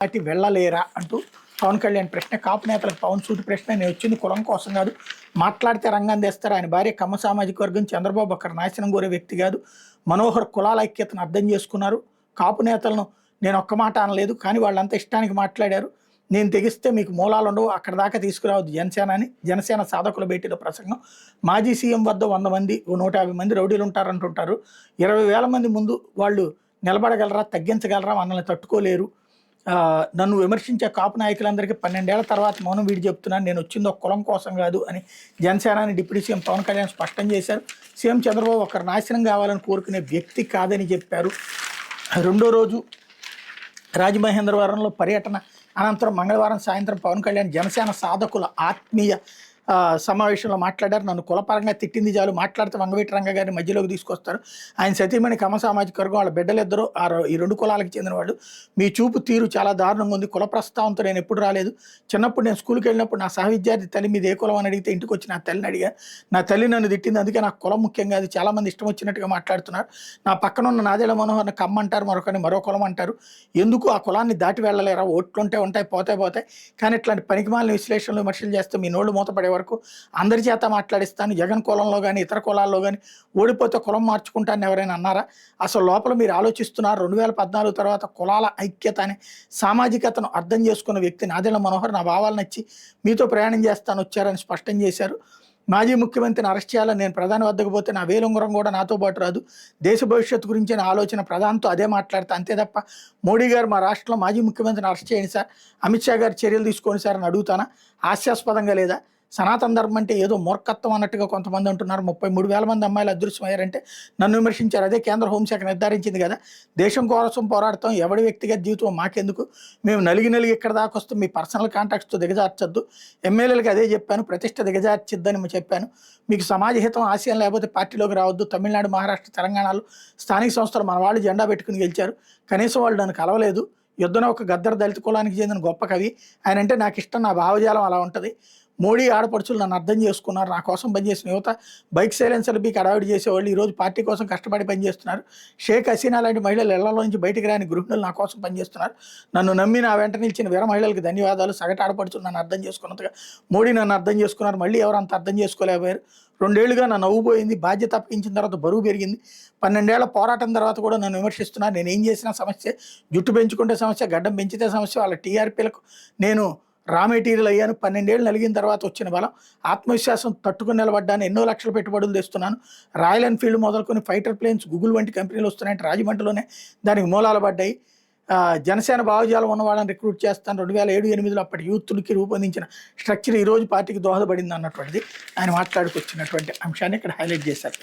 Party వెళ్ళలేరా అంటూ పవన్ కళ్యాణ్ ప్రశ్న. కాపు నేతలకు పవన్ సూటి ప్రశ్న. నేను వచ్చింది కులం కోసం కాదు, మాట్లాడితే రంగం తెస్తారు. ఆయన భార్య కమ్మ సామాజిక వర్గం, చంద్రబాబు ఒకరు నాశనం కోరే వ్యక్తి కాదు. మనోహర్ కులాల ఐక్యతను అర్థం చేసుకున్నారు. కాపు నేతలను నేను ఒక్క మాట అనలేదు, కానీ వాళ్ళంతా ఇష్టానికి మాట్లాడారు. నేను తెగిస్తే మీకు మూలాలు ఉండవు, అక్కడ దాకా తీసుకురావద్దు జనసేన అని జనసేన సాధకుల భేటీలో ప్రసంగం. మాజీ సీఎం వద్ద 100 మంది 150 మంది రౌడీలు ఉంటారంటుంటారు. 20,000 మంది ముందు వాళ్ళు నిలబడగలరా, తగ్గించగలరా, మనల్ని తట్టుకోలేరు. నన్ను విమర్శించే కాపు నాయకులందరికీ 12 ఏళ్ల తర్వాత మౌనం వీడి చెప్తున్నాను. నేను వచ్చింది ఒక కులం కోసం కాదు అని జనసేనాని డిప్యూటీ సీఎం పవన్ కళ్యాణ్ స్పష్టం చేశారు. సీఎం చంద్రబాబు ఒకరు నాశనం కావాలని కోరుకునే వ్యక్తి కాదని చెప్పారు. రెండో రోజు రాజమహేంద్రవరంలో పర్యటన అనంతరం మంగళవారం సాయంత్రం పవన్ కళ్యాణ్ జనసేన సాధకుల ఆత్మీయ సమావేశంలో మాట్లాడారు. నన్ను కులపరంగా తిట్టింది చాలు, మాట్లాడితే వంగవీటి రంగ గారిని మధ్యలోకి తీసుకొస్తారు. ఆయన సతీమణి కమ్మ సామాజిక వర్గం, వాళ్ళ బిడ్డలిద్దరూ ఈ 2 కులాలకు చెందిన వాళ్ళు. మీ చూపు తీరు చాలా దారుణంగా ఉంది. కుల ప్రస్తావంతో నేను ఎప్పుడు రాలేదు. చిన్నప్పుడు నేను స్కూల్కి వెళ్ళినప్పుడు నా సహ విద్యార్థి తల్లి మీద ఏ కులం అని అడిగితే ఇంటికి వచ్చి నా తల్లిని అడిగా. నా తల్లి నన్ను తిట్టింది, అందుకే నాకు కులం ముఖ్యం కాదు. చాలామంది ఇష్టం వచ్చినట్టుగా మాట్లాడుతున్నారు. నా పక్కన ఉన్న నాదేళ్ల మనోహర్ని కమ్మ అంటారు, మరొకరిని మరో కులం అంటారు. ఎందుకు ఆ కులాన్ని దాటి వెళ్ళలేరా? ఓట్లుంటే ఉంటాయి, పోతాయి. కానీ ఇట్లాంటి పనికిమాలిన విశ్లేషణలు విమర్శలు చేస్తే మీ నోళ్ళు మూతపడే వరకు అందరి చేత మాట్లాడిస్తాను. జగన్ కులంలో కానీ ఇతర కులాల్లో కానీ ఓడిపోతే కులం మార్చుకుంటాను ఎవరైనా అన్నారా? అసలు లోపల మీరు ఆలోచిస్తున్నారు. 2014 తర్వాత కులాల ఐక్యత అనే సామాజికతను అర్థం చేసుకున్న వ్యక్తి నాదెళ్ల మనోహర్ నా భావాలు నచ్చి మీతో ప్రయాణం చేస్తాను వచ్చారని స్పష్టం చేశారు. మాజీ ముఖ్యమంత్రిని అరెస్ట్ చేయాలని నేను ప్రధాని వద్దకు పోతే నా వేలుంగరం కూడా నాతో పాటు రాదు. దేశ భవిష్యత్తు గురించి నా ఆలోచన ప్రధానితో అదే మాట్లాడతా, అంతే తప్ప మోడీ గారు మా రాష్ట్రంలో మాజీ ముఖ్యమంత్రిని అరెస్ట్ చేయండి సార్, అమిత్ షా గారు చర్యలు తీసుకోండి సార్ అని అడుగుతానా? హాస్యాస్పదంగా లేదా? సనాతన ధర్మం అంటే ఏదో మూర్ఖత్వం అన్నట్టుగా కొంతమంది అంటున్నారు. 33,000 మంది అమ్మాయిలు అదృశ్యమయ్యారంటే నన్ను విమర్శించారు. అదే కేంద్ర హోంశాఖ నిర్ధారించింది కదా. దేశం కోసం పోరాడతాం, ఎవడి వ్యక్తిగత జీవితం మాకెందుకు? మేము నలిగి ఇక్కడ దాకా వస్తాం. మీ పర్సనల్ కాంటాక్ట్స్తో దిగజార్చొద్దు. ఎమ్మెల్యేలకు అదే చెప్పాను, ప్రతిష్ట దిగజార్చిద్దని చెప్పాను. మీకు సమాజ హితం ఆశయం లేకపోతే పార్టీలోకి రావద్దు. తమిళనాడు, మహారాష్ట్ర, తెలంగాణలో స్థానిక సంస్థలు మన వాళ్ళు జెండా పెట్టుకుని గెలిచారు. కనీసం వాళ్ళు నన్ను కలవలేదు. యుద్ధన ఒక గద్దర్ దళిత కులానికి చెందిన గొప్ప కవి ఆయన. అంటే నాకు ఇష్టం, నా భావజాలం అలా ఉంటుంది. మోడీ ఆడపడుచులు నన్ను అర్థం చేసుకున్నారు. నా కోసం పనిచేసిన యువత బైక్ సైలెన్సర్లు బీకి అడావిడి చేసేవాళ్ళు ఈరోజు పార్టీ కోసం కష్టపడి పనిచేస్తున్నారు. షేక్ హసీనా లాంటి మహిళలు ఇళ్లలో నుంచి బయటికి రాని గృహిణులు నా కోసం పనిచేస్తున్నారు. నన్ను నమ్మి నా వెంట నిలిచిన వీర మహిళలకు ధన్యవాదాలు. సగటు ఆడపడుచులు నన్ను అర్థం చేసుకున్నంతగా మోడీ నన్ను అర్థం చేసుకున్నారు. మళ్ళీ ఎవరు అంత అర్థం చేసుకోలేకపోయారు. 2 ఏళ్లుగా నా నవ్వు పోయింది. బాధ్యత అప్పగించిన తర్వాత బరువు పెరిగింది. 12 ఏళ్ల పోరాటం తర్వాత కూడా నన్ను విమర్శిస్తున్నారు. నేను ఏం చేసిన సమస్య, జుట్టు పెంచుకుంటే సమస్య, గడ్డం పెంచితే సమస్య. వాళ్ళ టీఆర్పీలకు నేను రా మెటీరియల్ అయ్యాను. 12 ఏళ్ళు నలిగిన తర్వాత వచ్చిన బలం, ఆత్మవిశ్వాసం తట్టుకుని నిలబడ్డాను. ఎన్నో లక్షల పెట్టుబడులు తెస్తున్నాను. రాయల్ ఎన్ఫీల్డ్ మొదలుకొని ఫైటర్ ప్లేన్స్, గూగుల్ వంటి కంపెనీలు వస్తున్నాయంటే రాజమండ్రిలోనే దానికి మూలాలు పడ్డాయి. జనసేన భావజాలం ఉన్న వాళ్ళని రిక్రూట్ చేస్తాను. 2007-8లో అప్పటి యూత్లకి రూపొందించిన స్ట్రక్చర్ ఈరోజు పార్టీకి దోహదపడింది అన్నటువంటిది ఆయన మాట్లాడుకొచ్చినటువంటి అంశాన్ని ఇక్కడ హైలైట్ చేశారు.